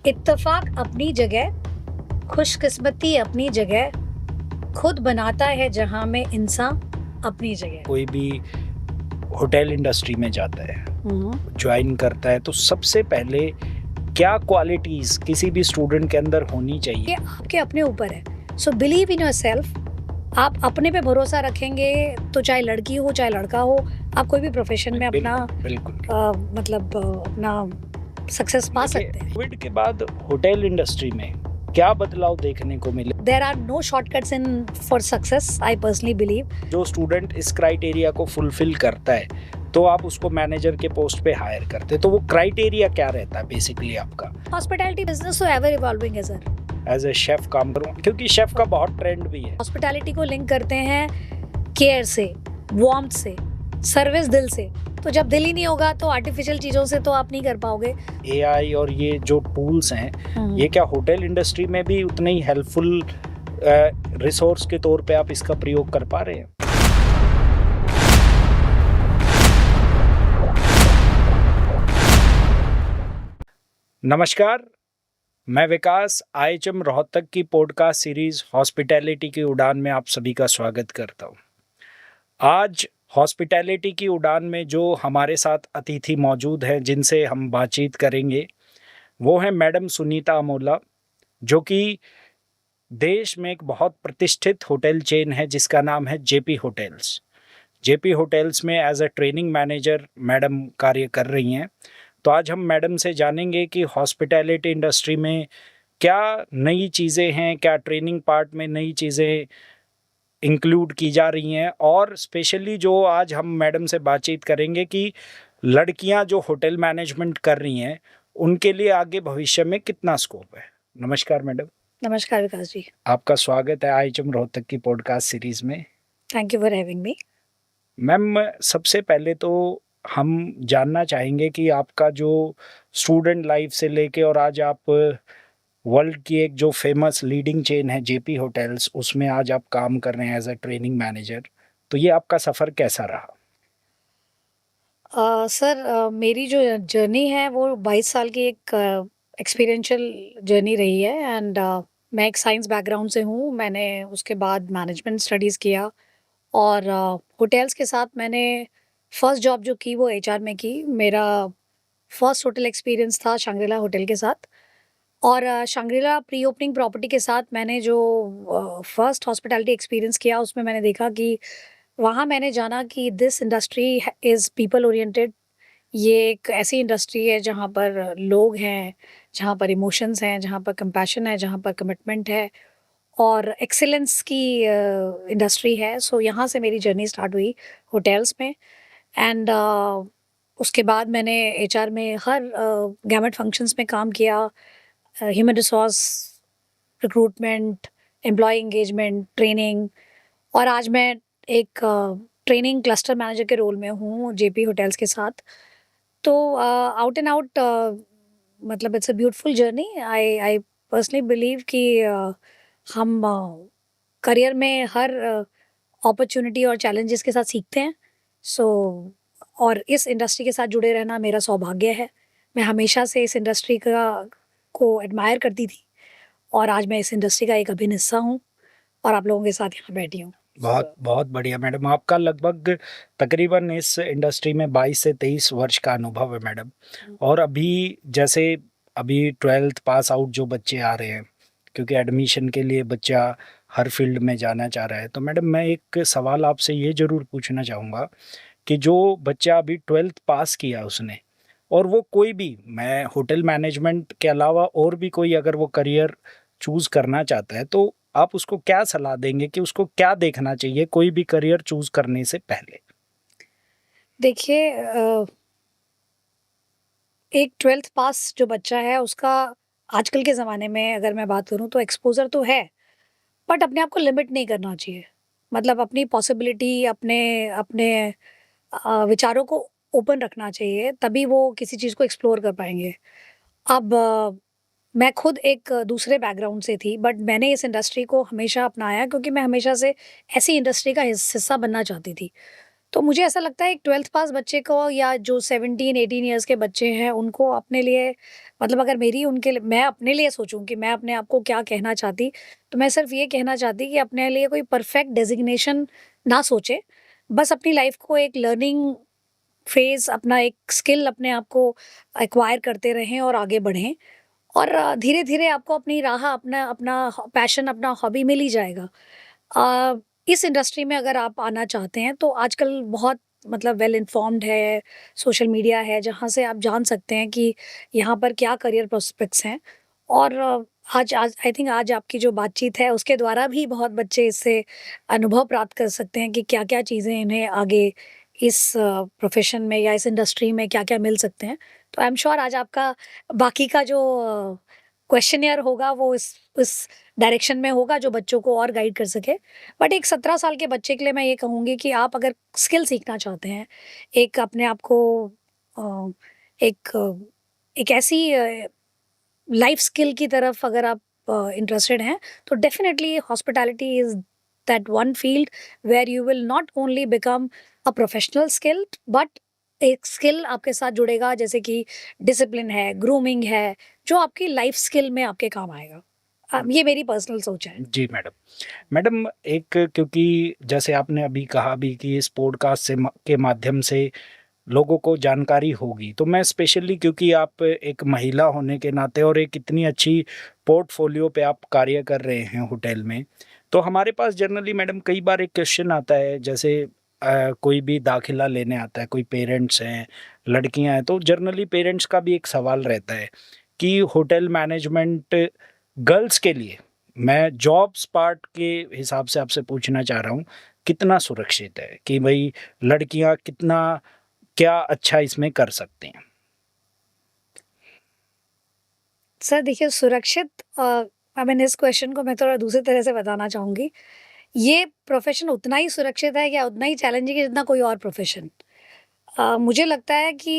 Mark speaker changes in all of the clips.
Speaker 1: इत्तेफाक अपनी जगह, खुशकिस्मती अपनी जगह, खुद बनाता है जहां में इंसान अपनी जगह।
Speaker 2: कोई भी होटल इंडस्ट्री में जाता है, ज्वाइन करता है, तो सबसे पहले क्या क्वालिटीज किसी भी स्टूडेंट के अंदर होनी चाहिए?
Speaker 1: ये आपके अपने ऊपर है। So believe in yourself. आप अपने पे भरोसा रखेंगे तो चाहे लड़की हो चाहे लड़का हो, आप कोई भी प्रोफेशन में अपना
Speaker 2: बिल्कुल
Speaker 1: अपना सक्सेस पा सकते हैं।
Speaker 2: कोविड के बाद होटल इंडस्ट्री में क्या बदलाव देखने को मिले?
Speaker 1: There are no shortcuts in for success, I personally believe.
Speaker 2: जो स्टूडेंट इस क्राइटेरिया को फुलफिल करता है तो आप उसको मैनेजर के पोस्ट पे हायर करते हैं, तो वो क्राइटेरिया क्या रहता है बेसिकली आपका?
Speaker 1: हॉस्पिटैलिटी बिजनेस तो एवर इवॉल्विंग है सर।
Speaker 2: एज ए शेफ काम करूँ, क्योंकि शेफ का बहुत ट्रेंड भी है।
Speaker 1: हॉस्पिटैलिटी को लिंक करते हैं केयर से, वार्मथ से, सर्विस दिल से। तो जब दिल ही नहीं होगा तो आर्टिफिशियल चीजों से तो आप नहीं कर पाओगे।
Speaker 2: एआई और ये जो टूल्स हैं, ये क्या होटल इंडस्ट्री में भी उतने ही हेल्पफुल रिसोर्स के तौर पे आप इसका प्रयोग कर पा रहे हैं? नमस्कार, मैं विकास आईएचएम रोहतक की पॉडकास्ट सीरीज हॉस्पिटैलिटी की उड़ान में आप सभी का स्वागत करता हूँ। आज हॉस्पिटैलिटी की उड़ान में जो हमारे साथ अतिथि मौजूद हैं, जिनसे हम बातचीत करेंगे, वो है मैडम सुनीता अमोला, जो कि देश में एक बहुत प्रतिष्ठित होटल चेन है जिसका नाम है जेपी होटल्स। जेपी होटल्स में as a training manager madam कार्य कर रही हैं। तो आज हम मैडम से जानेंगे कि हॉस्पिटैलिटी इंडस्ट्री में क्या नई चीज़ें हैं, क्या ट्रेनिंग पार्ट में नई चीज़ें इंक्लूड की जा रही हैं, और स्पेशली जो आज हम मैडम से बातचीत करेंगे कि लड़कियां जो होटल मैनेजमेंट कर रही हैं उनके लिए आगे भविष्य में कितना स्कोप है। नमस्कार मैडम।
Speaker 1: नमस्कार विकास जी।
Speaker 2: आपका स्वागत है आईएचएम रोहतक की पॉडकास्ट सीरीज में।
Speaker 1: Thank you for having me.
Speaker 2: Ma'am, सबसे पहले तो हम जानना चाहेंगे कि आपका जो स्टूडेंट लाइफ से लेके और आज आप वर्ल्ड की एक जो फेमस लीडिंग चेन है जेपी होटल्स, उसमें आज आप काम कर रहे हैं एज अ ट्रेनिंग मैनेजर, तो ये आपका सफ़र कैसा रहा?
Speaker 1: सर, मेरी जो जर्नी है वो 22 साल की एक एक्सपीरियंशियल जर्नी रही है। एंड मैं एक साइंस बैकग्राउंड से हूँ। मैंने उसके बाद मैनेजमेंट स्टडीज़ किया और होटल्स के साथ मैंने फर्स्ट जॉब जो की वो एचआर में की। मेरा फर्स्ट होटल एक्सपीरियंस था शंग्रीला होटल के साथ। और शंग्रीला प्री ओपनिंग प्रॉपर्टी के साथ मैंने जो फर्स्ट हॉस्पिटैलिटी एक्सपीरियंस किया, उसमें मैंने देखा कि वहाँ मैंने जाना कि this industry is people oriented. ये एक ऐसी इंडस्ट्री है जहाँ पर लोग हैं, जहाँ पर इमोशंस हैं, जहाँ पर कंपैशन है, जहाँ पर कमिटमेंट है और एक्सीलेंस की इंडस्ट्री है। सो यहाँ से मेरी जर्नी स्टार्ट हुई होटल्स में। एंड उसके बाद मैंने एचआर में हर गैमेट फंक्शंस में काम किया। Human resource, recruitment, employ engagement, training, और आज मैं एक ट्रेनिंग क्लस्टर मैनेजर के रोल में हूँ जेपी होटल्स के साथ। तो आउट एंड आउट मतलब it's a beautiful journey. I personally believe कि हम करियर में हर अपॉर्चुनिटी और चैलेंजेस के साथ सीखते हैं। सो और इस इंडस्ट्री के साथ जुड़े रहना मेरा सौभाग्य है। मैं हमेशा से इस इंडस्ट्री का को एडमायर करती थी और आज मैं इस इंडस्ट्री का एक अभिन्न हिस्सा हूँ और आप लोगों के साथ यहाँ बैठी हूँ।
Speaker 2: बहुत बहुत बढ़िया मैडम। आपका लगभग तकरीबन इस इंडस्ट्री में 22 से 23 वर्ष का अनुभव है मैडम। और अभी जैसे अभी 12th पास आउट जो बच्चे आ रहे हैं, क्योंकि एडमिशन के लिए बच्चा हर फील्ड में जाना चाह रहा है, तो मैडम मैं एक सवाल आपसे ये ज़रूर पूछना चाहूँगा कि जो बच्चा अभी 12th पास किया उसने, और वो कोई भी, मैं होटल मैनेजमेंट के अलावा और भी कोई अगर वो करियर चूज़ करना चाहता है, तो आप उसको क्या सलाह देंगे कि उसको क्या देखना चाहिए कोई भी करियर चूज़ करने से पहले?
Speaker 1: देखिए, एक 12th पास जो बच्चा है उसका आजकल के ज़माने में अगर मैं बात करूँ तो एक्सपोज़र तो है, बट अपने आप को लिमिट नहीं करना चाहिए। मतलब अपनी पॉसिबिलिटी, अपने अपने विचारों को ओपन रखना चाहिए, तभी वो किसी चीज़ को एक्सप्लोर कर पाएँगे। अब मैं खुद एक दूसरे बैकग्राउंड से थी, बट मैंने इस इंडस्ट्री को हमेशा अपनाया क्योंकि मैं हमेशा से ऐसी इंडस्ट्री का हिस्सा बनना चाहती थी। तो मुझे ऐसा लगता है एक 12th पास बच्चे को या जो 17-18 इयर्स के बच्चे हैं उनको अपने लिए मतलब अगर मेरी उनके लिए मैं अपने लिए सोचूँ कि मैं अपने आप को क्या कहना चाहती, तो मैं सिर्फ़ ये कहना चाहती कि अपने लिए कोई परफ़ेक्ट डेज़िग्नेशन ना सोचें। बस अपनी लाइफ़ को एक लर्निंग फ़ेज़ अपना एक स्किल अपने आप को एक्वायर करते रहें और आगे बढ़ें और धीरे-धीरे आपको अपनी राह अपना अपना ह पैशन अपना हॉबी मिल ही जाएगा। इस इंडस्ट्री में अगर आप आना चाहते हैं तो आजकल बहुत मतलब वेल इन्फॉर्म्ड है, सोशल मीडिया है जहाँ से आप जान सकते हैं कि यहाँ पर क्या करियर प्रोस्पेक्ट्स हैं और आज आज आई थिंक आज आपकी जो बातचीत है उसके द्वारा भी बहुत बच्चे इससे अनुभव प्राप्त कर सकते हैं कि क्या-क्या चीज़ें इन्हें आगे इस प्रोफ़ेशन में या इस इंडस्ट्री में क्या-क्या मिल सकते हैं। तो आई एम श्योर आज आपका बाकी का जो क्वेश्चनियर होगा वो इस डायरेक्शन में होगा जो बच्चों को और गाइड कर सके। बट एक 17 साल के बच्चे के लिए मैं ये कहूँगी कि आप अगर स्किल सीखना चाहते हैं, एक अपने आप को अ, एक एक ऐसी लाइफ स्किल की तरफ अगर आप इंटरेस्टेड हैं, तो definitely hospitality is that one field where you will not only become a professional skilled but एक स्किल आपके साथ जुड़ेगा जैसे कि डिसिप्लिन है, ग्रूमिंग है, जो आपकी लाइफ स्किल में आपके काम आएगा। ये मेरी पर्सनल सोच है।
Speaker 2: जी मैडम। मैडम एक क्योंकि जैसे आपने अभी कहा भी कि इस पॉडकास्ट के माध्यम से लोगों को जानकारी होगी, तो मैं स्पेशली क्योंकि आप एक महिला होने के नाते और एक इतनी अच्छी पोर्टफोलियो पे आप कार्य कर रहे हैं होटल में, तो हमारे पास जनरली मैडम कई बार एक क्वेश्चन आता है जैसे कोई भी दाखिला लेने आता है, कोई पेरेंट्स हैं, लड़कियां हैं, तो जनरली पेरेंट्स का भी एक सवाल रहता है कि होटल मैनेजमेंट गर्ल्स के लिए, मैं जॉब्स पार्ट के हिसाब से आपसे पूछना चाह रहा हूँ, कितना सुरक्षित है कि भई लड़कियाँ कितना क्या अच्छा इसमें कर सकते हैं?
Speaker 1: सर देखिए सुरक्षित आई मीन इस क्वेश्चन को मैं थोड़ा दूसरी तरह से बताना चाहूँगी। ये प्रोफ़ेशन उतना ही सुरक्षित है या उतना ही चैलेंजिंग है जितना कोई और प्रोफ़ेशन। मुझे लगता है कि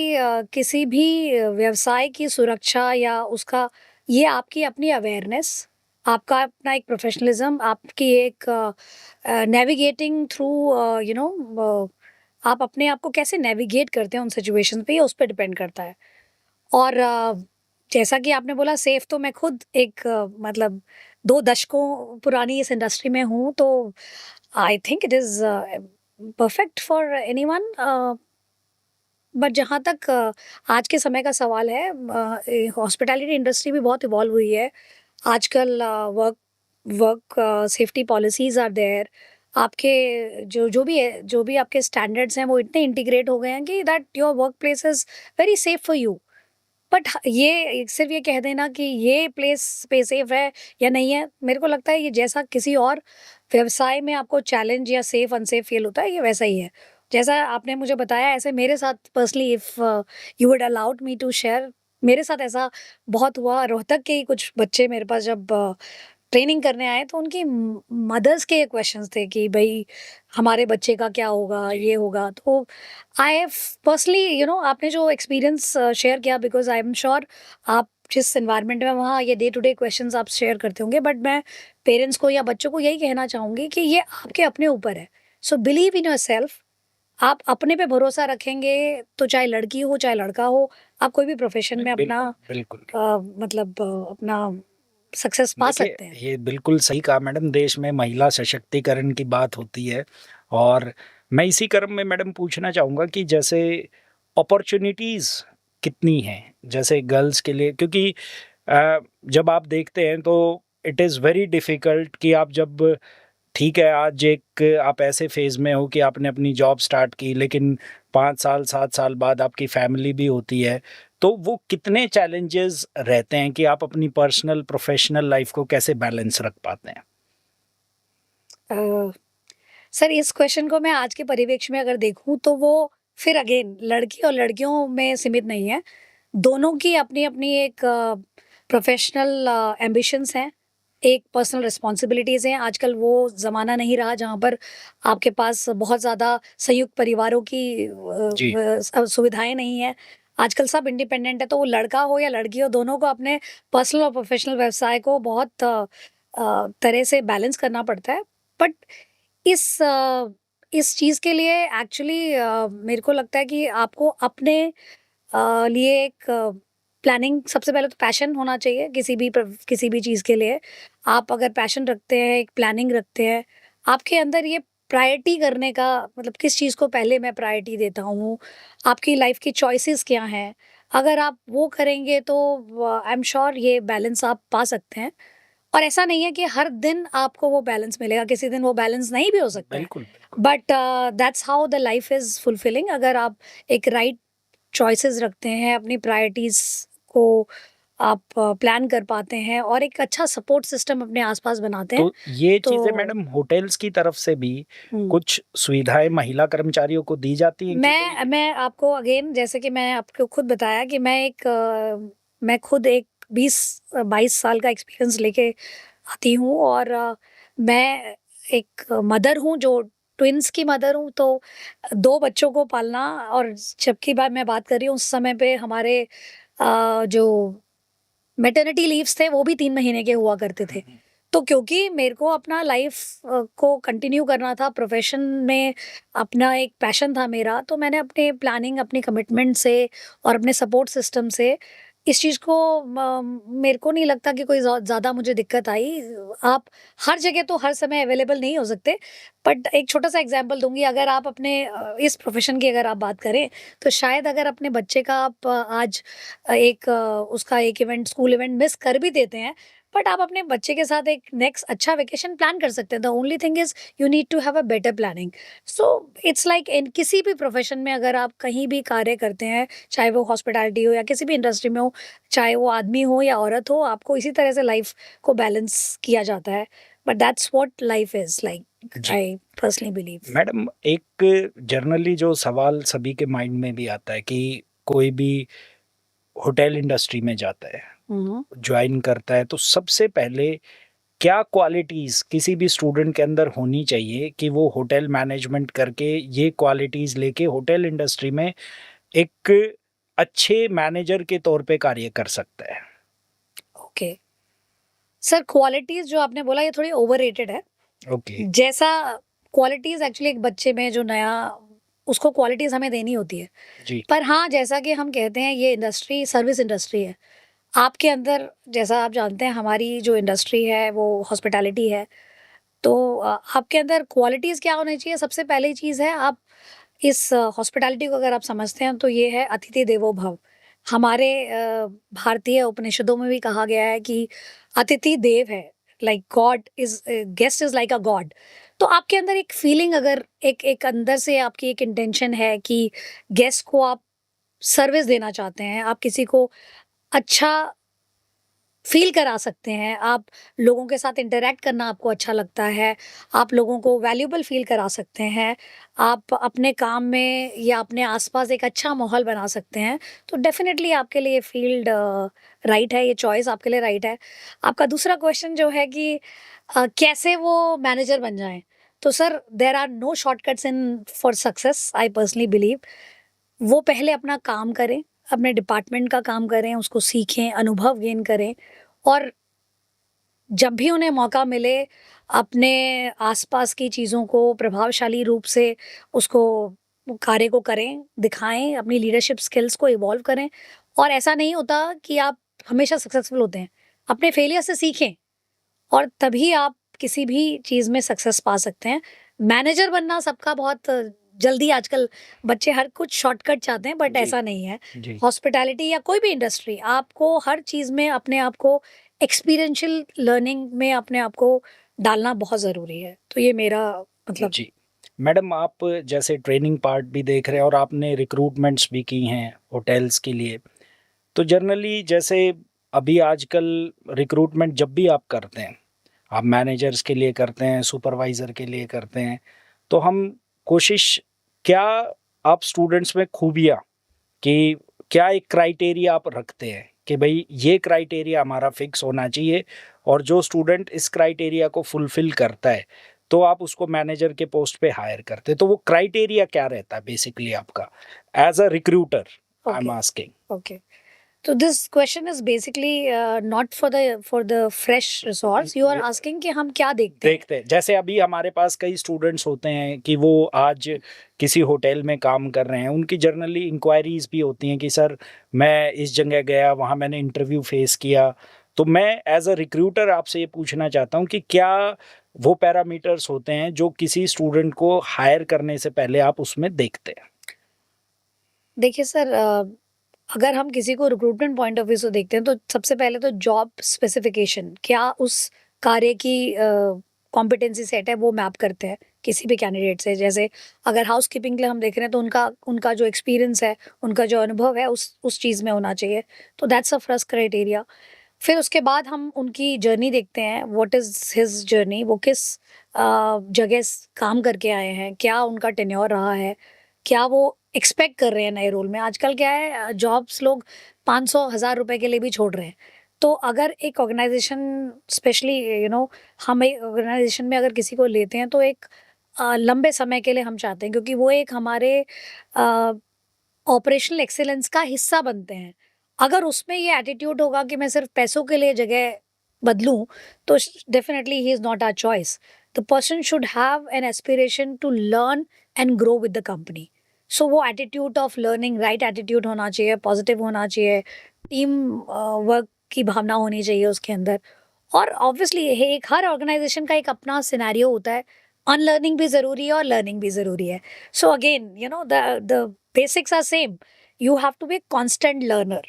Speaker 1: किसी भी व्यवसाय की सुरक्षा या उसका ये आपकी अपनी अवेयरनेस, आपका अपना एक प्रोफ़ेशनलिज़्म, आपकी एक नेविगेटिंग थ्रू यू नो आप अपने आप को कैसे नेविगेट करते हैं उन सिचुएशंस पे, ये उस पे डिपेंड करता है। और जैसा कि आपने बोला सेफ तो मैं खुद एक मतलब 2 दशकों पुरानी इस इंडस्ट्री में हूँ, तो I think it is perfect for anyone but जहाँ तक आज के समय का सवाल है हॉस्पिटैलिटी इंडस्ट्री भी बहुत इवॉल्व हुई है। आजकल work work safety policies are there. आपके जो भी आपके स्टैंडर्ड्स हैं वो इतने इंटीग्रेट हो गए हैं कि that your work place is very safe for you. But ये सिर्फ़ ये कह देना कि ये प्लेस पे सेफ है या नहीं है, मेरे को लगता है ये जैसा किसी और व्यवसाय में आपको चैलेंज या सेफ अनसेफ फ़ील होता है, ये वैसा ही है। जैसा आपने मुझे बताया ऐसे मेरे साथ personally if you would allowed me to share मेरे साथ ऐसा बहुत हुआ। रोहतक के ही कुछ बच्चे मेरे पास जब ट्रेनिंग करने आए तो उनकी मदर्स के क्वेश्चंस थे कि भाई हमारे बच्चे का क्या होगा,
Speaker 2: जी।
Speaker 1: ये होगा। तो आई हैव पर्सनली आपने जो एक्सपीरियंस शेयर किया बिकॉज़ आई एम श्योर आप जिस एनवायरनमेंट में वहाँ ये डे टू डे क्वेश्चंस आप शेयर करते होंगे, बट मैं पेरेंट्स को या बच्चों को यही कहना चाहूँगी कि ये आपके अपने ऊपर है। So believe in yourself. आप अपने पे भरोसा रखेंगे तो चाहे लड़की हो, चाहे लड़का हो, आप कोई भी प्रोफ़ेशन में अपना
Speaker 2: बिल्कुल, बिल्कुल।
Speaker 1: मतलब अपना सक्सेस पा
Speaker 2: देखिए,
Speaker 1: सकते हैं।
Speaker 2: ये बिल्कुल सही कहा मैडम, देश में महिला सशक्तिकरण की बात होती है और मैं इसी क्रम में मैडम पूछना चाहूँगा कि जैसे अपॉर्च्युनिटीज़ कितनी हैं? जैसे गर्ल्स के लिए क्योंकि जब आप देखते हैं तो इट इज़ वेरी डिफ़िकल्ट कि आप जब ठीक है, आज एक आप ऐसे फ़ेज़ में हो कि आपने अपनी जॉब स्टार्ट की, लेकिन 5 साल, 7 साल बाद आपकी फ़ैमिली भी होती है। तो वो कितने चैलेंजेज़ रहते हैं कि आप अपनी पर्सनल, प्रोफ़ेशनल लाइफ़ को कैसे बैलेंस रख पाते हैं?
Speaker 1: अ, सर इस क्वेश्चन को मैं आज के परिप्रेक्ष्य में अगर देखूँ तो वो फिर अगेन लड़की और लड़कियों में सीमित नहीं है। दोनों की अपनी-अपनी एक प्रोफ़ेशनल एम्बिशंस हैं, एक पर्सनल रिस्पॉन्सिबिलिटीज़ हैं। आजकल वो ज़माना नहीं रहा जहाँ पर आपके पास बहुत ज़्यादा संयुक्त परिवारों की
Speaker 2: जी,
Speaker 1: सुविधाएँ नहीं हैं। आजकल सब इंडिपेंडेंट है, तो वो लड़का हो या लड़की हो, दोनों को अपने पर्सनल और प्रोफ़ेशनल व्यवसाय को बहुत तरह से बैलेंस करना पड़ता है। बट इस इस चीज़ के लिए एक्चुअली मेरे को लगता है कि आपको अपने लिए एक प्लानिंग, सबसे पहले तो पैशन होना चाहिए किसी भी चीज़ के लिए। आप अगर पैशन रखते हैं, एक प्लानिंग रखते हैं, आपके अंदर ये प्रायोरिटी करने का मतलब किस चीज़ को पहले मैं प्रायोरिटी देता हूँ, आपकी लाइफ़ की चॉइसेस क्या हैं, अगर आप वो करेंगे तो आई एम श्योर ये बैलेंस आप पा सकते हैं। और ऐसा नहीं है कि हर दिन आपको वो बैलेंस मिलेगा, किसी दिन वो बैलेंस नहीं भी हो सकता है।
Speaker 2: बिल्कुल, बिल्कुल।
Speaker 1: But that's how the life is fulfilling. अगर आप एक राइट चॉइसेस रखते हैं, अपनी प्रायोरिटीज़ को आप प्लान कर पाते हैं और एक अच्छा सपोर्ट सिस्टम अपने आस-पास बनाते हैं,
Speaker 2: तो ये
Speaker 1: तो
Speaker 2: चीज़ें मैडम होटल्स की तरफ से भी
Speaker 1: हुँ।
Speaker 2: कुछ सुविधाएँ महिला कर्मचारियों को दी जाती हैं कि भई
Speaker 1: मैं आपको अगेन, जैसे कि मैं आपको खुद बताया कि मैं खुद एक 22 साल का एक्सपीरियंस लेके आती हूँ और मैं एक मदर हूँ, जो ट्विन्स की मदर हूँ, तो 2 बच्चों को पालना, और जबकि मैं बात कर रही हूँ उस समय पे हमारे जो मैटरनिटी लीव्स थे वो भी 3 महीने के हुआ करते थे। तो क्योंकि मेरे को अपना लाइफ़ को कंटिन्यू करना था, प्रोफ़ेशन में अपना एक पैशन था मेरा, तो मैंने अपने प्लानिंग, अपनी कमिटमेंट से और अपने सपोर्ट सिस्टम से इस चीज़ को मेरे को नहीं लगता कि कोई ज़्यादा मुझे दिक्कत आई। आप हर जगह तो हर समय अवेलेबल नहीं हो सकते, बट एक छोटा-सा एग्ज़ाम्पल दूँगी। अगर आप अपने इस प्रोफ़ेशन की अगर आप बात करें, तो शायद अगर अपने बच्चे का आप आज उसका एक इवेंट, स्कूल इवेंट मिस कर भी देते हैं, बट आप अपने बच्चे के साथ एक नेक्स्ट अच्छा वेकेशन प्लान कर सकते हैं। The only thing is you need to have a better planning. So it's like in किसी भी प्रोफ़ेशन में अगर आप कहीं भी कार्य करते हैं, चाहे वो हॉस्पिटैलिटी हो या किसी भी इंडस्ट्री में हो, चाहे वो आदमी हो या औरत हो, आपको इसी तरह से लाइफ़ को बैलेंस किया जाता है। But that's what life is like,
Speaker 2: जी।
Speaker 1: I personally believe.
Speaker 2: मैडम एक जनरली जो सवाल सभी के माइंड में भी आता है कि कोई भी होटल इंडस्ट्री में जाता है,
Speaker 1: हुँ, हुँ।
Speaker 2: जॉइन करता है तो सबसे पहले क्या क्वालिटीज़ किसी भी स्टूडेंट के अंदर होनी चाहिए कि वो होटल मैनेजमेंट करके ये क्वालिटीज़ लेके होटल इंडस्ट्री में एक अच्छे मैनेजर के तौर पे कार्य कर सकता है?
Speaker 1: ओके। सर, क्वालिटीज़ जो आपने बोला ये थोड़ी ओवररेटेड है।
Speaker 2: ओके,
Speaker 1: जैसा क्वालिटीज़ एक्चुअली एक बच्चे में जो नया, उसको क्वालिटीज़ हमें देनी होती है।
Speaker 2: जी,
Speaker 1: पर हाँ, जैसा कि हम कहते हैं ये इंडस्ट्री सर्विस इंडस्ट्री है। आपके अंदर, जैसा आप जानते हैं, हमारी जो इंडस्ट्री है वो हॉस्पिटैलिटी है। तो आपके अंदर क्वालिटीज़ क्या होनी चाहिए? सबसे पहली चीज़ है, आप इस हॉस्पिटैलिटी को अगर आप समझते हैं तो ये है अतिथि देवो भव। हमारे भारतीय उपनिषदों में भी कहा गया है कि अतिथि देव है, like God is guest is like a God. तो आपके अंदर एक फीलिंग, अगर एक एक अंदर से आपकी एक इंटेंशन है कि गेस्ट को आप सर्विस देना चाहते हैं, आप किसी को अच्छा फ़ील करा सकते हैं, आप लोगों के साथ इंटरैक्ट करना आपको अच्छा लगता है, आप लोगों को वैल्यूएबल फ़ील करा सकते हैं, आप अपने काम में या अपने आस-पास एक अच्छा माहौल बना सकते हैं, तो डेफ़िनेटली आपके लिए ये फ़ील्ड राइट है, ये चॉइस आपके लिए राइट है। आपका दूसरा क्वेश्चन जो है कि कैसे वो मैनेजर बन जाएँ? तो sir, there are no shortcuts in for success, I personally believe. वो पहले अपना काम करें, अपने डिपार्टमेंट का काम करें, उसको सीखें, अनुभव गेन करें, और जब भी उन्हें मौका मिले, अपने आसपास की चीज़ों को प्रभावशाली रूप से उसको कार्य को करें, दिखाएँ, अपनी लीडरशिप स्किल्स को इवॉल्व करें। और ऐसा नहीं होता कि आप हमेशा सक्सेसफुल होते हैं। अपने फेलियर से सीखें और तभी आप किसी भी चीज़ में सक्सेस पा सकते हैं। मैनेजर बनना सबका बहुत जल्दी, आजकल बच्चे हर कुछ शॉर्टकट चाहते हैं, बट
Speaker 2: जी,
Speaker 1: ऐसा नहीं है।
Speaker 2: जी।
Speaker 1: हॉस्पिटैलिटी या कोई भी इंडस्ट्री, आपको हर चीज़ में अपने आप को एक्सपीरियंशियल लर्निंग में अपने आप को डालना बहुत ज़रूरी है। तो ये मेरा मतलब।
Speaker 2: जी। मैडम आप जैसे ट्रेनिंग पार्ट भी देख रहे हैं और आपने रिक्रूटमेंट्स भी की हैं होटल्स के लिए। तो जनरली जैसे अभी आजकल रिक्रूटमेंट जब भी आप करते हैं, आप मैनेजर्स के लिए करते हैं, सुपरवाइज़र के लिए करते हैं, तो हम कोशिश क्या आप स्टूडेंट्स में खूबियाँ कि क्या एक क्राइटेरिया आप रखते हैं कि भई ये क्राइटेरिया हमारा फिक्स होना चाहिए और जो स्टूडेंट इस क्राइटेरिया को फुलफ़िल करता है, तो आप उसको मैनेजर के पोस्ट पे हायर करते हैं। तो वो क्राइटेरिया क्या रहता है बेसिकली आपका? As a recruiter I am
Speaker 1: okay,
Speaker 2: asking.
Speaker 1: Okay. So this question is basically not for the fresh resource. You are asking कि हम क्या देखते हैं?
Speaker 2: देखते हैं जैसे अभी हमारे पास कई स्टूडेंट्स होते हैं कि वो आज किसी होटल में काम कर रहे हैं, उनकी जर्नली इंक्वायरीज भी होती हैं कि सर मैं इस जगह गया, वहाँ मैंने इंटरव्यू फेस किया। तो मैं एज अ रिक्रूटर आपसे ये पूछना चाहता हूँ कि क्या वो पैरामीटर्स होते हैं जो किसी स्टूडेंट को हायर करने से पहले आप उसमें देखते हैं?
Speaker 1: देखिए सर, अगर हम किसी को रिक्रूटमेंट पॉइंट ऑफ व्यू से देखते हैं तो सबसे पहले तो जॉब स्पेसिफिकेशन, क्या उस कार्य की कॉम्पिटेंसी सेट है, वो मैप करते हैं किसी भी कैंडिडेट से। जैसे अगर हाउस कीपिंग के लिए हम देख रहे हैं तो उनका उनका जो एक्सपीरियंस है, उनका जो अनुभव है उस चीज़ में होना चाहिए। तो दैट्स अ फर्स्ट क्राइटेरिया। फिर उसके बाद हम उनकी जर्नी देखते हैं, व्हाट इज़ हिज जर्नी, वो किस जगह काम करके आए हैं, क्या उनका टेन्योर रहा है, क्या वो एक्सपेक्ट कर रहे हैं नए रोल में। आजकल क्या है, जॉब्स लोग 500,000 रुपए के लिए भी छोड़ रहे हैं। तो अगर एक ऑर्गेनाइजेशन, स्पेशली हम एक ऑर्गेनाइजेशन में अगर किसी को लेते हैं तो एक लंबे समय के लिए हम चाहते हैं, क्योंकि वो एक हमारे ऑपरेशनल एक्सीलेंस का हिस्सा बनते हैं। अगर उसमें ये एटीट्यूड होगा कि मैं सिर्फ पैसों के लिए जगह बदलूं, तो definitely he is not our choice. The person should have an aspiration to learn and grow with the company. So वो attitude of learning, right attitude होना चाहिए, पॉजिटिव होना चाहिए, टीम वर्क की भावना होनी चाहिए उसके अंदर। और ऑब्वियसली एक हर ऑर्गेनाइजेशन का एक अपना सिनेरियो होता है, अनलर्निंग भी ज़रूरी है और लर्निंग भी ज़रूरी है। So again the basics are same, you have to be a constant learner.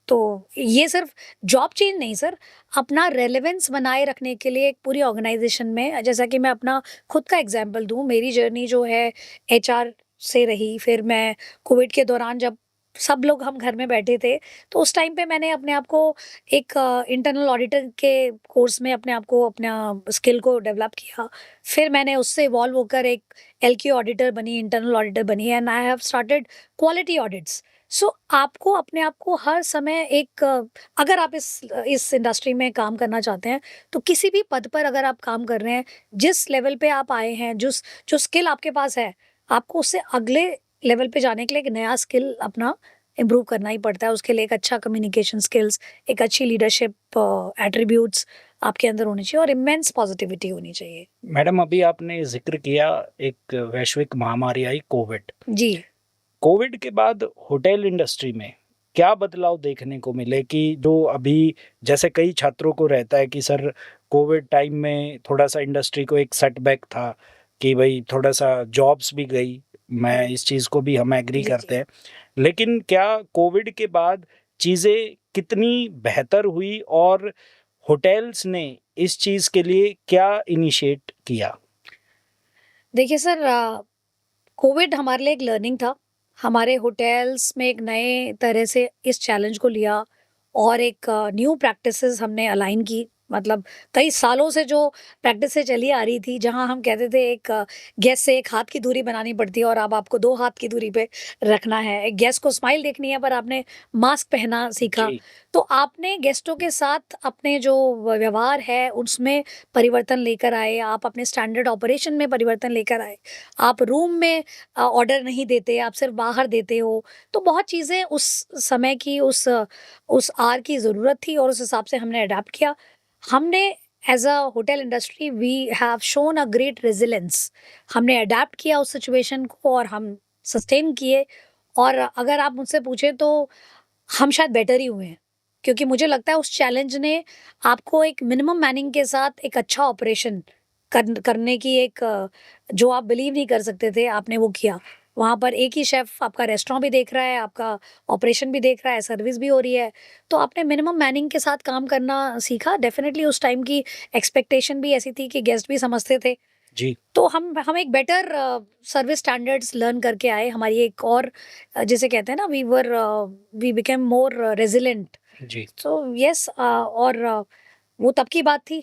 Speaker 1: तो ये सिर्फ जॉब चेंज नहीं सर, अपना रेलेवेंस बनाए रखने के लिए एक पूरी ऑर्गेनाइजेशन में, जैसा कि मैं अपना खुद का एग्जांपल दूं, मेरी जर्नी जो है एचआर से रही। फिर मैं कोविड के दौरान, जब सब लोग हम घर में बैठे थे, तो उस टाइम पे मैंने अपने आप को एक इंटरनल ऑडिटर के कोर्स में अपने आप को, अपना स्किल को डेवलप किया। फिर मैंने उससे इवॉल्व होकर एक एलक्यू ऑडिटर बनी, इंटरनल ऑडिटर बनी, and I have started quality audits. So आपको अपने आप को हर समय एक अगर आप इस इंडस्ट्री में काम करना चाहते हैं, तो किसी भी पद पर अगर आप काम कर रहे हैं, जिस लेवल पे आप आए हैं, जो स्किल आपके पास है, आपको उससे अगले लेवल पे जाने के लिए एक नया स्किल अपना इम्प्रूव करना ही पड़ता है। उसके लिए एक अच्छा कम्युनिकेशन स्किल्स, एक अच्छी लीडरशिप एट्रीब्यूट्स आपके अंदर होनी चाहिए और इमेंस पॉजिटिविटी होनी चाहिए।
Speaker 2: मैडम अभी आपने जिक्र किया एक वैश्विक महामारी आई कोविड।
Speaker 1: जी।
Speaker 2: कोविड के बाद होटल इंडस्ट्री में क्या बदलाव देखने को मिले कि जो अभी जैसे कई छात्रों को रहता है कि सर कोविड टाइम में थोड़ा सा इंडस्ट्री को एक सेटबैक था कि भाई थोड़ा सा जॉब्स भी गई, मैं इस चीज़ को भी हम एग्री
Speaker 1: जी
Speaker 2: करते
Speaker 1: जी।
Speaker 2: हैं। लेकिन क्या कोविड के बाद चीज़ें कितनी बेहतर हुई और होटल्स ने इस चीज़ के लिए क्या इनिशिएट किया?
Speaker 1: देखिए सर, कोविड हमारे लिए एक लर्निंग था। हमारे होटल्स में एक नए तरह से इस चैलेंज को लिया और एक न्यू प्रैक्टिसेस हमने अलाइन की। मतलब कई सालों से जो प्रैक्टिसें चली आ रही थी, जहां हम कहते थे एक गेस्ट से एक हाथ की दूरी बनानी पड़ती है और अब आपको 2 हाथ की दूरी पे रखना है। एक गेस्ट को स्माइल देखनी है पर आपने मास्क पहनना सीखा।
Speaker 2: जी।
Speaker 1: तो आपने गेस्टों के साथ अपने जो व्यवहार है उसमें परिवर्तन लेकर आए, आप अपने स्टैंडर्ड ऑपरेशन में परिवर्तन लेकर आए। आप रूम में ऑर्डर नहीं देते, आप सिर्फ बाहर देते हो। तो बहुत चीज़ें उस समय की, उस आर की ज़रूरत थी और उस हिसाब से हमने अडैप्ट किया। हमने as a hotel industry we have shown a great resilience. हमने अडैप्ट किया उस सिचुएशन को और हम सस्टेन किए। और अगर आप मुझसे पूछें तो हम शायद बेटर ही हुए हैं, क्योंकि मुझे लगता है उस चैलेंज ने आपको एक मिनिमम मैनिंग के साथ एक अच्छा ऑपरेशन करने की एक जो आप बिलीव नहीं कर सकते थे, आपने वो किया। वहाँ पर एक ही शेफ आपका रेस्टोरेंट भी देख रहा है, आपका ऑपरेशन भी देख रहा है, सर्विस भी हो रही है। तो आपने मिनिमम मैनिंग के साथ काम करना सीखा। डेफिनेटली उस टाइम की एक्सपेक्टेशन भी ऐसी थी कि गेस्ट भी समझते थे।
Speaker 2: जी।
Speaker 1: तो हम एक बेटर सर्विस स्टैंडर्ड्स लर्न करके आए। हमारी एक और जिसे कहते हैं ना, वी बिकेम मोर रेजिलेंट।
Speaker 2: जी।
Speaker 1: सो यस, और वो तब की बात थी।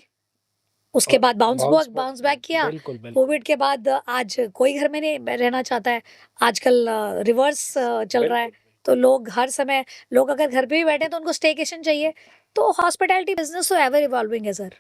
Speaker 1: उसके
Speaker 2: और
Speaker 1: बाद
Speaker 2: बाउंस
Speaker 1: बाउंस बैक किया।
Speaker 2: बिल्कुल, बिल्कुल।
Speaker 1: कोविड के बाद आज कोई घर में नहीं रहना चाहता है। आजकल रिवर्स चल रहा है।
Speaker 2: बिल्कुल।
Speaker 1: तो लोग हर समय, लोग अगर घर पे भी बैठे हैं तो उनको स्टेकेशन चाहिए। तो हॉस्पिटैलिटी बिज़नेस तो एवर इवॉल्विंग है सर।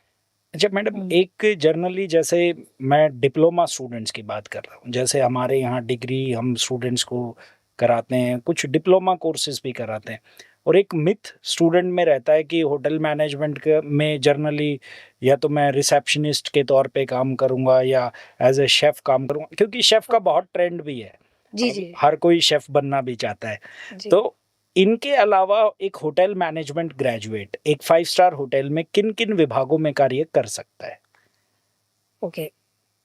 Speaker 2: अच्छा मैडम,
Speaker 1: हुँ।
Speaker 2: एक जनरली जैसे मैं डिप्लोमा स्टूडेंट्स की बात कर रहा हूँ, जैसे हमारे यहाँ डिग्री हम स्टूडेंट्स को कराते हैं, कुछ डिप्लोमा कोर्सेज भी कराते हैं। और एक मिथ स्टूडेंट में रहता है कि होटल मैनेजमेंट में जर्नली या तो मैं रिसेप्शनिस्ट के तौर पे काम करूंगा या एज ए शेफ काम करूंगा, क्योंकि शेफ का बहुत ट्रेंड भी है,
Speaker 1: जी, जी।
Speaker 2: हर कोई शेफ बनना भी चाहता है।
Speaker 1: जी।
Speaker 2: तो इनके अलावा एक होटल मैनेजमेंट ग्रेजुएट एक 5 स्टार होटल में किन किन विभागों में कार्य कर सकता है?
Speaker 1: ओके।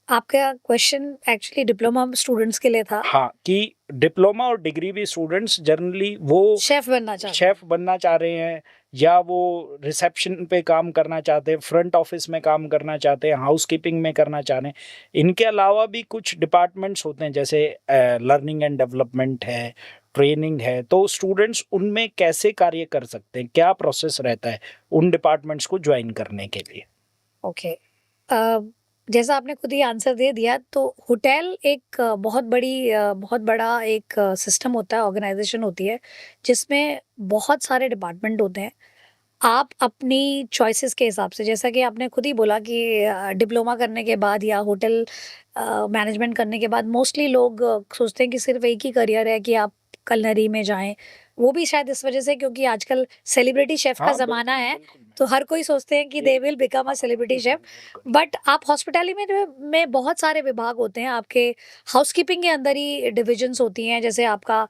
Speaker 1: आपका क्वेश्चन एक्चुअली डिप्लोमा स्टूडेंट्स के लिए था।
Speaker 2: हाँ, कि डिप्लोमा और डिग्री भी स्टूडेंट्स जनरली वो
Speaker 1: शेफ बनना चाहते हैं।
Speaker 2: शेफ बनना चाह रहे हैं, या वो रिसेप्शन पे काम करना चाहते हैं, फ्रंट ऑफिस में काम करना चाहते हैं, हाउसकीपिंग में करना चाह रहे हैं। इनके अलावा भी कुछ डिपार्टमेंट्स होते हैं, जैसे लर्निंग एंड डेवलपमेंट है, ट्रेनिंग है, तो स्टूडेंट्स उनमें कैसे कार्य कर सकते हैं? क्या प्रोसेस रहता है उन डिपार्टमेंट्स को ज्वाइन करने के लिए?
Speaker 1: ओके। जैसा आपने खुद ही आंसर दे दिया, तो होटल एक बहुत बड़ा एक सिस्टम होता है, ऑर्गेनाइजेशन होती है, जिसमें बहुत सारे डिपार्टमेंट होते हैं। आप अपनी चॉइसेस के हिसाब से, जैसा कि आपने खुद ही बोला कि डिप्लोमा करने के बाद या होटल मैनेजमेंट करने के बाद मोस्टली लोग सोचते हैं कि सिर्फ एक ही करियर है कि आप कलनरी में जाएं। वो भी शायद इस वजह से क्योंकि आजकल सेलिब्रिटी शेफ का
Speaker 2: हाँ,
Speaker 1: ज़माना
Speaker 2: बिल्कुल,
Speaker 1: है,
Speaker 2: बिल्कुल मैम।
Speaker 1: तो हर कोई सोचते हैं कि they will become a celebrity chef.
Speaker 2: बिल्कुल।
Speaker 1: बट आप हॉस्पिटैलिटी में बहुत सारे विभाग होते हैं आपके। हाउसकीपिंग के अंदर ही डिविजन्स होती हैं, जैसे आपका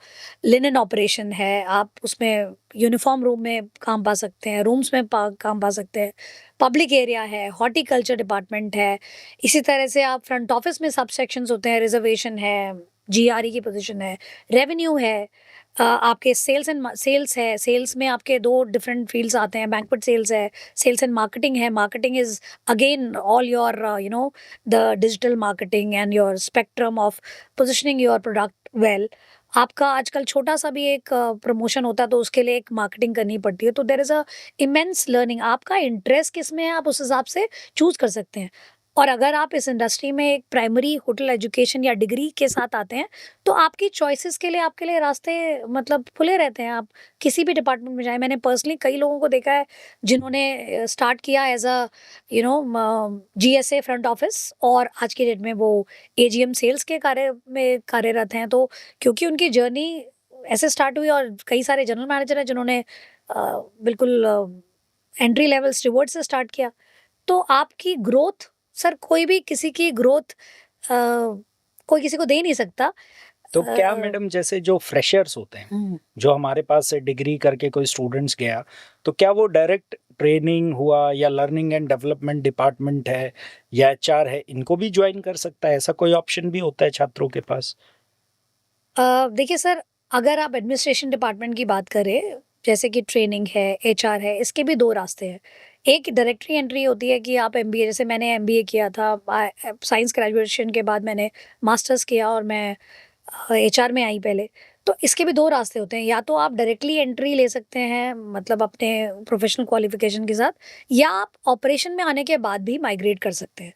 Speaker 1: लिनन ऑपरेशन है, आप उसमें यूनिफॉर्म रूम में काम पा सकते हैं, रूम्स में काम पा सकते हैं। पब्लिक एरिया है, हॉर्टिकल्चर डिपार्टमेंट है। इसी तरह से आप फ्रंट ऑफिस में सब सेक्शंस होते हैं, रिजर्वेशन है, जीआरई की पोजीशन है, रेवेन्यू है, आपके सेल्स है। सेल्स में आपके दो डिफरेंट फील्ड्स आते हैं, बैंक्वेट सेल्स है, सेल्स एंड मार्केटिंग है। Marketing is again all your the digital marketing and your spectrum of positioning your product well. आपका आजकल छोटा सा भी एक प्रमोशन होता है तो उसके लिए एक मार्केटिंग करनी पड़ती है, तो there is a immense learning. आपका इंटरेस्ट किस में है, आप उस हिसाब से चूज कर सकते हैं। और अगर आप इस इंडस्ट्री में एक प्राइमरी होटल एजुकेशन या डिग्री के साथ आते हैं, तो आपकी चॉइसेस के लिए आपके लिए रास्ते मतलब खुले रहते हैं। आप किसी भी डिपार्टमेंट में जाएं। मैंने पर्सनली कई लोगों को देखा है जिन्होंने स्टार्ट किया as a GSA front office, और आज की डेट में वो एजीएम सेल्स के कार्य में कार्यरत हैं। तो क्योंकि उनकी जर्नी ऐसे स्टार्ट हुई, और कई सारे जनरल मैनेजर हैं जिन्होंने बिल्कुल एंट्री लेवल स्टीवर्ड से स्टार्ट किया। तो आपकी ग्रोथ, सर कोई भी किसी की ग्रोथ कोई किसी को दे नहीं सकता।
Speaker 2: तो क्या
Speaker 1: अ,
Speaker 2: मैडम, जैसे जो फ्रेशर्स होते हैं,
Speaker 1: हुँ।
Speaker 2: जो हमारे पास से डिग्री करके कोई स्टूडेंट्स गया, तो क्या वो डायरेक्ट ट्रेनिंग हुआ या लर्निंग एंड डेवलपमेंट डिपार्टमेंट है या एचआर है, इनको भी ज्वाइन कर सकता है? ऐसा कोई ऑप्शन भी होता है छात्रों के पास?
Speaker 1: देखिए सर, अगर आप एडमिनिस्ट्रेशन डिपार्टमेंट की बात करें, जैसे कि ट्रेनिंग है, एचआर है, इसके भी 2 रास्ते हैं। एक डायरेक्टरी एंट्री होती है कि आप एमबीए, जैसे मैंने एमबीए किया था, साइंस ग्रेजुएशन के बाद मैंने मास्टर्स किया और मैं एचआर में आई पहले। तो इसके भी 2 रास्ते होते हैं, या तो आप डायरेक्टली एंट्री ले सकते हैं मतलब अपने प्रोफेशनल क्वालिफिकेशन के साथ, या आप ऑपरेशन में आने के बाद भी माइग्रेट कर सकते हैं।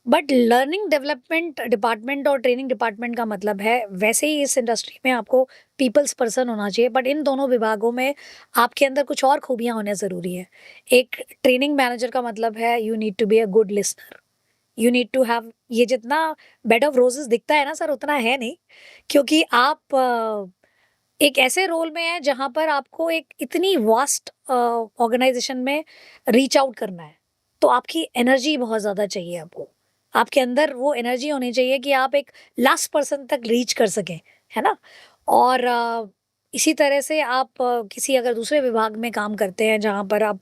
Speaker 1: बट लर्निंग डेवलपमेंट डिपार्टमेंट और ट्रेनिंग डिपार्टमेंट का मतलब है, वैसे ही इस इंडस्ट्री में आपको पीपल्स पर्सन होना चाहिए, बट इन दोनों विभागों में आपके अंदर कुछ और खूबियाँ होना ज़रूरी है। एक ट्रेनिंग मैनेजर का मतलब है you need to be a good listener, you need to have, ये जितना बेड ऑफ रोजेस दिखता है ना सर, उतना है नहीं। क्योंकि आप एक ऐसे रोल में हैं जहाँ पर आपको एक इतनी वास्ट ऑर्गेनाइजेशन में रीच आउट करना है, तो आपकी एनर्जी बहुत ज़्यादा चाहिए आपको। आपके अंदर वो एनर्जी होनी चाहिए कि आप एक लास्ट पर्सन तक रीच कर सकें, है ना? और इसी तरह से आप किसी अगर दूसरे विभाग में काम करते हैं जहाँ पर आप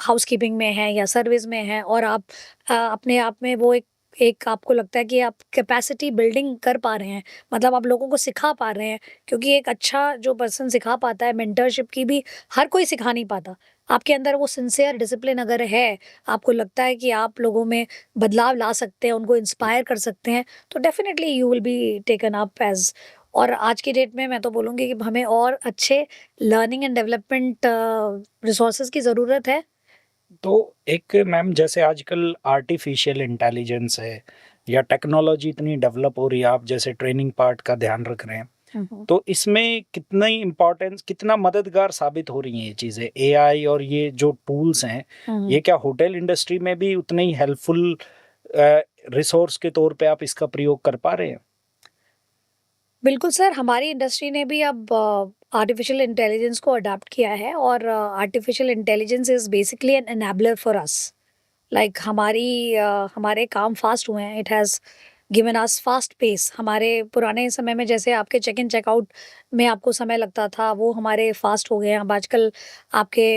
Speaker 1: हाउसकीपिंग में हैं या सर्विस में हैं, और आप अपने आप में वो एक एक आपको लगता है कि आप कैपेसिटी बिल्डिंग कर पा रहे हैं, मतलब आप लोगों को सिखा पा रहे हैं। क्योंकि एक अच्छा जो पर्सन सिखा पाता है, मेंटरशिप की भी हर कोई सिखा नहीं पाता। आपके अंदर वो सिंसियर डिसिप्लिन अगर है, आपको लगता है कि आप लोगों में बदलाव ला सकते हैं, उनको इंस्पायर कर सकते हैं, तो definitely you will be taken up as. और आज की डेट में मैं तो बोलूँगी कि हमें और अच्छे लर्निंग एंड डेवलपमेंट रिसोर्सेज की ज़रूरत है।
Speaker 2: तो एक मैम, जैसे आजकल आर्टिफिशियल इंटेलिजेंस है या टेक्नोलॉजी इतनी डेवलप हो रही है, आप जैसे ट्रेनिंग पार्ट का ध्यान रख रहे हैं,
Speaker 1: हुँ, हुँ।
Speaker 2: तो इसमें कितना इम्पोर्टेंस, कितना मददगार साबित हो रही हैं ये चीज़ें, एआई और ये जो टूल्स हैं,
Speaker 1: हुँ, हुँ।
Speaker 2: ये क्या होटल इंडस्ट्री में भी उतने ही हेल्पफुल रिसोर्स के तौर पे आप इसका प्रयोग कर पा रहे हैं?
Speaker 1: बिल्कुल सर, हमारी इंडस्ट्री ने भी अब आर्टिफिशियल इंटेलिजेंस को अडॉप्ट किया है, और artificial intelligence is basically an enabler for us. Like हमारे काम फास्ट हुए हैं, it has given us fast pace. हमारे पुराने समय में जैसे आपके चेक इन चेकआउट में आपको समय लगता था, वो हमारे फास्ट हो गए हैं। अब आजकल आपके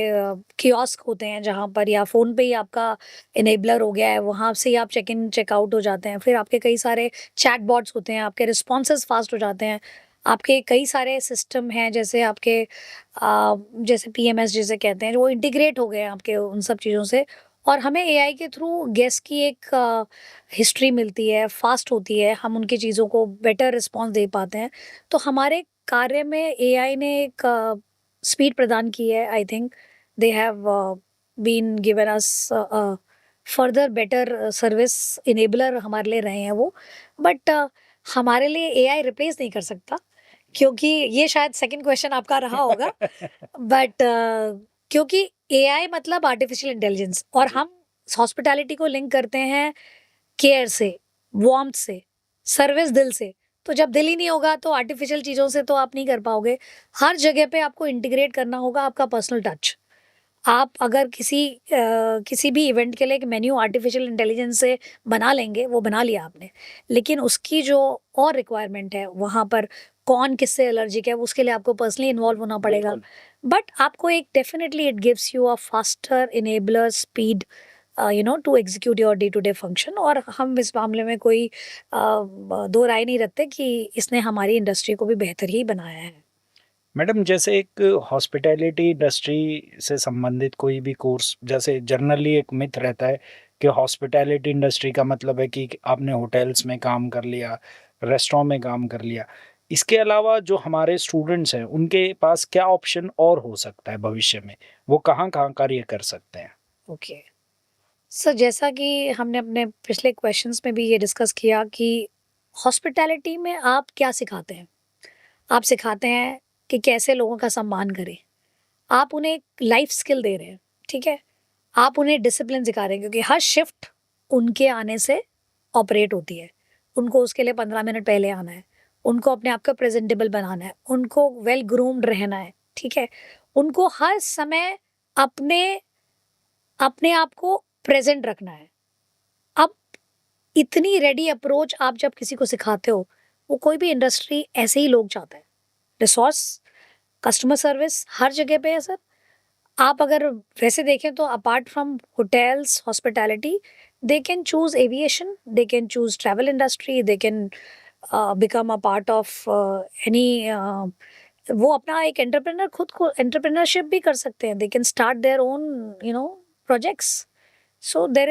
Speaker 1: कियोस्क होते हैं जहाँ पर, या फ़ोन पे ही आपका इनेबलर हो गया है, वहाँ से ही आप चेक इन चेकआउट हो जाते हैं। फिर आपके कई सारे चैट बॉट्स होते हैं, आपके रिस्पॉन्सेज फास्ट हो जाते हैं। आपके कई सारे सिस्टम हैं, जैसे आपके जैसे पीएमएस जिसे कहते हैं, वो इंटीग्रेट हो गए हैं आपके उन सब चीज़ों से। और हमें एआई के थ्रू गेस की एक हिस्ट्री मिलती है, फास्ट होती है, हम उनकी चीज़ों को बेटर रिस्पॉन्स दे पाते हैं। तो हमारे कार्य में एआई ने एक स्पीड प्रदान की है। I think they have been given us further better service enabler हमारे लिए रहे हैं वो। बट हमारे लिए एआई रिप्लेस नहीं कर सकता, क्योंकि ये शायद सेकंड क्वेश्चन आपका रहा होगा। बट क्योंकि एआई मतलब आर्टिफिशियल इंटेलिजेंस, और हम हॉस्पिटैलिटी को लिंक करते हैं केयर से, वार्मथ से, सर्विस दिल से। तो जब दिल ही नहीं होगा तो आर्टिफिशियल चीज़ों से तो आप नहीं कर पाओगे। हर जगह पे आपको इंटीग्रेट करना होगा आपका पर्सनल टच। आप अगर किसी भी इवेंट के लिए एक मेन्यू आर्टिफिशियल इंटेलिजेंस से बना लेंगे, वो बना लिया आपने, लेकिन उसकी जो और रिक्वायरमेंट है, वहाँ पर कौन किससे एलर्जिक है, उसके लिए आपको पर्सनली इन्वॉल्व होना पड़ेगा। बट आपको एक definitely it gives you a faster enabler speed to execute your day to day function. और हम इस मामले में कोई दो राय नहीं रखते कि इसने हमारी इंडस्ट्री को भी बेहतर ही बनाया है।
Speaker 2: मैडम, जैसे एक हॉस्पिटैलिटी इंडस्ट्री से संबंधित कोई भी कोर्स, जैसे जनरली एक मिथ रहता है कि हॉस्पिटैलिटी इंडस्ट्री का मतलब है कि आपने होटल्स में काम कर लिया, रेस्टोरेंट में काम कर लिया। इसके अलावा जो हमारे स्टूडेंट्स हैं, उनके पास क्या ऑप्शन और हो सकता है भविष्य में? वो कहाँ-कहाँ कार्य कर सकते हैं?
Speaker 1: ओके सर, जैसा कि हमने अपने पिछले क्वेश्चंस में भी ये डिस्कस किया कि हॉस्पिटैलिटी में आप क्या सिखाते हैं। आप सिखाते हैं कि कैसे लोगों का सम्मान करें। आप उन्हें एक लाइफ स्किल दे रहे हैं, ठीक है। आप उन्हें डिसिप्लिन सिखा रहे हैं, क्योंकि हर शिफ्ट उनके आने से ऑपरेट होती है। उनको उसके लिए 15 मिनट पहले आना है, उनको अपने आप को प्रेजेंटेबल बनाना है, उनको वेल ग्रूम्ड रहना है, ठीक है। उनको हर समय अपने अपने आप को प्रेजेंट रखना है। अब इतनी रेडी अप्रोच आप जब किसी को सिखाते हो, वो कोई भी इंडस्ट्री ऐसे ही लोग चाहता है। रिसोर्स, कस्टमर सर्विस हर जगह पे है सर। आप अगर वैसे देखें तो apart from hotels, hospitality, they can choose aviation, they can choose travel industry, they can become a part of any, वो अपना एक एंटरप्रेनर, खुद को एंटरप्रेन्योरशिप भी कर सकते हैं। They can start their own projects. So there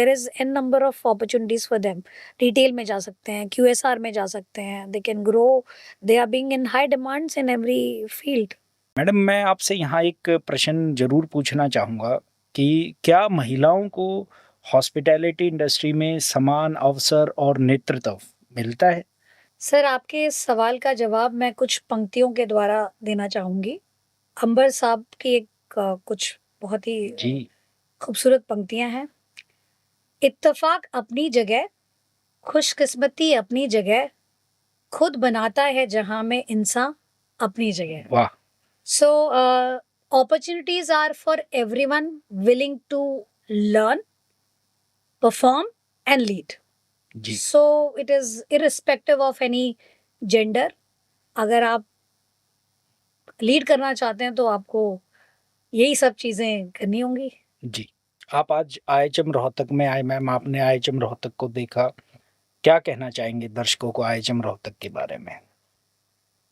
Speaker 1: is an number of opportunities for them. Retail में जा सकते हैं, क्यूएसआर में जा सकते हैं, they can grow, they are being in high demands in every field.
Speaker 2: Madam, मैं आपसे यहाँ एक प्रश्न ज़रूर पूछना चाहूँगा कि क्या महिलाओं को हॉस्पिटैलिटी इंडस्ट्री में समान अवसर और नेतृत्व मिलता है?
Speaker 1: सर, आपके इस सवाल का जवाब मैं कुछ पंक्तियों के द्वारा देना चाहूँगी। अंबर साहब की एक कुछ बहुत ही
Speaker 2: जी।
Speaker 1: खूबसूरत पंक्तियाँ हैं। इत्तेफ़ाक अपनी जगह, खुशकिस्मती अपनी जगह, खुद बनाता है जहाँ में इंसान अपनी जगह।
Speaker 2: वाह!
Speaker 1: So opportunities are for everyone willing to learn, perform and lead.
Speaker 2: जी।
Speaker 1: So it is irrespective of any gender. अगर आप लीड करना चाहते हैं तो आपको यही सब चीज़ें करनी होंगी।
Speaker 2: जी। आप आज आईएचएम रोहतक में आए मैम, आपने आईएचएम रोहतक को देखा। क्या कहना चाहेंगे दर्शकों को आईएचएम रोहतक के बारे में?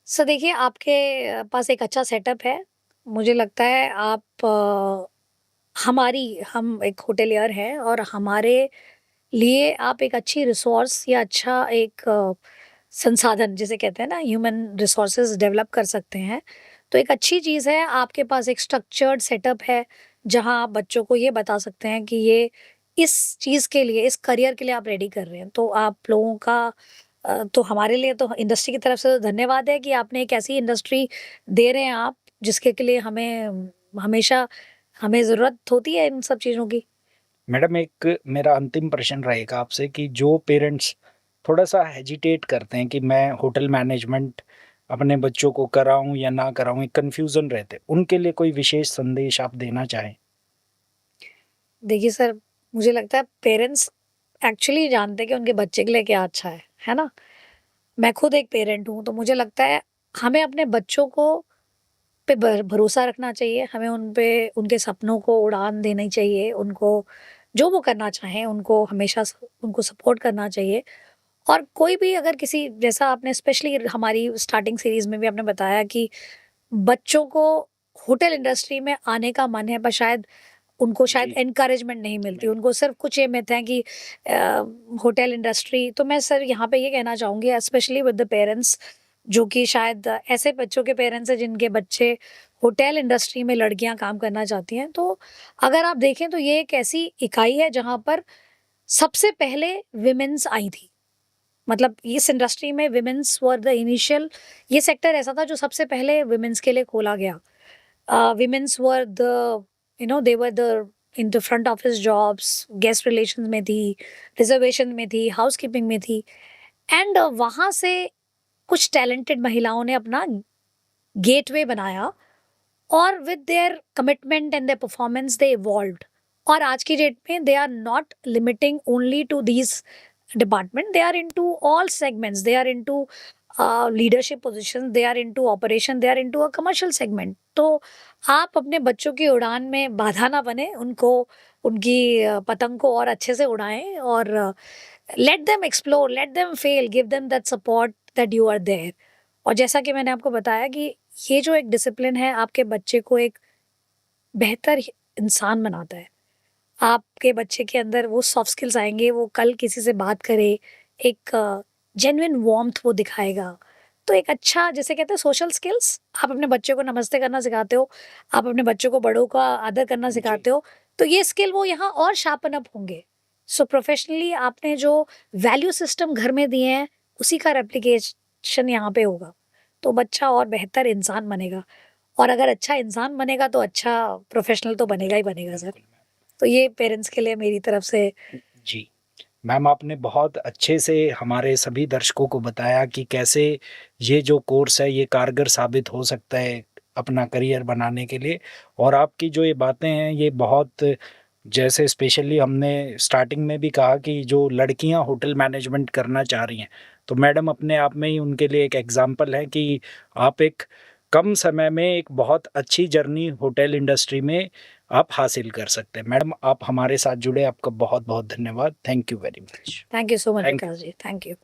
Speaker 1: सो देखिए, आपके पास एक अच्छा सेटअप है। मुझे लगता है आप हम एक होटेलियर हैं, और हमारे लिए आप एक अच्छी रिसोर्स या अच्छा एक संसाधन जिसे कहते हैं ना, ह्यूमन रिसोर्सेज डेवलप कर सकते हैं। तो एक अच्छी चीज़ है, आपके पास एक स्ट्रक्चर्ड सेटअप है, जहाँ आप बच्चों को ये बता सकते हैं कि ये इस चीज़ के लिए, इस करियर के लिए आप रेडी कर रहे हैं। तो आप लोगों का तो हमारे लिए तो इंडस्ट्री की तरफ से तो धन्यवाद है कि आपने एक ऐसी इंडस्ट्री दे रहे हैं आप, जिसके के लिए हमेशा हमें ज़रूरत होती है इन सब चीज़ों की।
Speaker 2: मैडम, एक मेरा अंतिम प्रश्न रहेगा आपसे कि जो पेरेंट्स थोड़ा-सा हेजिटेट करते हैं कि मैं होटल मैनेजमेंट अपने बच्चों को कराऊं या ना कराऊं, एक कन्फ्यूज़न रहते, उनके लिए कोई विशेष संदेश आप देना चाहें?
Speaker 1: देखिए सर, मुझे लगता है पेरेंट्स एक्चुअली जानते हैं कि उनके बच्चे के लिए क्या अच्छा है ना? मैं खुद एक पेरेंट हूँ, तो मुझे लगता है हमें अपने बच्चों को पे भरोसा रखना चाहिए, हमें उन पे उनके सपनों को उड़ान देनी चाहिए, उनको जो वो करना चाहें, उनको हमेशा उनको सपोर्ट करना चाहिए। और कोई भी अगर किसी जैसा आपने स्पेशली हमारी स्टार्टिंग सीरीज़ में भी आपने बताया कि बच्चों को होटल इंडस्ट्री में आने का मन है, पर शायद उनको शायद
Speaker 2: जी,
Speaker 1: एनकरेजमेंट नहीं मिलती,
Speaker 2: नहीं,
Speaker 1: उनको सिर्फ़ कुछ ये मिथ है कि होटल इंडस्ट्री। तो मैं सर यहाँ पे ये कहना चाहूँगी स्पेशली विद द पेरेंट्स, जो कि शायद ऐसे बच्चों के पेरेंट्स हैं जिनके बच्चे होटल इंडस्ट्री में लड़कियाँ काम करना चाहती हैं। तो अगर आप देखें तो ये एक ऐसी इकाई है जहाँ पर सबसे पहले वुमेन्स आई थी। मतलब इस इंडस्ट्री में वुमेन्स वर द इनिशियल, ये सेक्टर ऐसा था जो सबसे पहले वुमेन्स के लिए खोला गया। women's were the, they were the in the front office jobs, guest relations में थी, रिजर्वेशन में थी, हाउसकीपिंग में थी। एंड वहाँ से कुछ टैलेंटेड महिलाओं ने अपना गेटवे बनाया, और with their commitment and their performance they evolved. और आज की डेट में they are not limiting only to these department, they are into all segments, they are into leadership position, they are into operation, they are into a commercial segment. तो आप अपने बच्चों की उड़ान में बाधा ना बने, उनको उनकी पतंग को और अच्छे से उड़ाएं, और let them explore, let them fail, give them that support that you are there. और जैसा कि मैंने आपको बताया कि ये जो एक डिसिप्लिन है आपके बच्चे को एक बेहतर इंसान बनाता है। आपके बच्चे के अंदर वो सॉफ्ट स्किल्स आएँगे, वो कल किसी से बात करे, एक जेन्युइन वार्म्थ वो दिखाएगा। तो एक अच्छा, जिसे कहते हैं सोशल स्किल्स, आप अपने बच्चे को नमस्ते करना सिखाते हो, आप अपने बच्चों को बड़ों का आदर करना
Speaker 2: जी,
Speaker 1: सिखाते हो, तो ये स्किल वो यहाँ और शार्पन अप होंगे। सो प्रोफेशनली आपने जो वैल्यू सिस्टम घर में दिए हैं, उसी का रेप्लिकेशन यहाँ पे होगा। तो बच्चा और बेहतर इंसान बनेगा, और अगर अच्छा इंसान बनेगा तो अच्छा प्रोफेशनल तो बनेगा ही बनेगा सर।
Speaker 2: बिल्कुल मैम।
Speaker 1: तो ये पेरेंट्स के लिए मेरी तरफ से।
Speaker 2: जी। मैम, आपने बहुत अच्छे से हमारे सभी दर्शकों को बताया कि कैसे ये जो कोर्स है ये कारगर साबित हो सकता है अपना करियर बनाने के लिए। और आपकी जो ये बातें हैं ये बहुत, जैसे स्पेशली हमने स्टार्टिंग में भी कहा कि जो लड़कियां होटल मैनेजमेंट करना चाह रही हैं, तो मैडम अपने आप में ही उनके लिए एक एग्जाम्पल है कि आप एक कम समय में एक बहुत अच्छी जर्नी होटल इंडस्ट्री में आप हासिल कर सकते हैं। मैडम, आप हमारे साथ जुड़े, आपका बहुत बहुत धन्यवाद। Thank you very much.
Speaker 1: Thank you so much
Speaker 2: thank you.
Speaker 1: Vikas ji, thank you.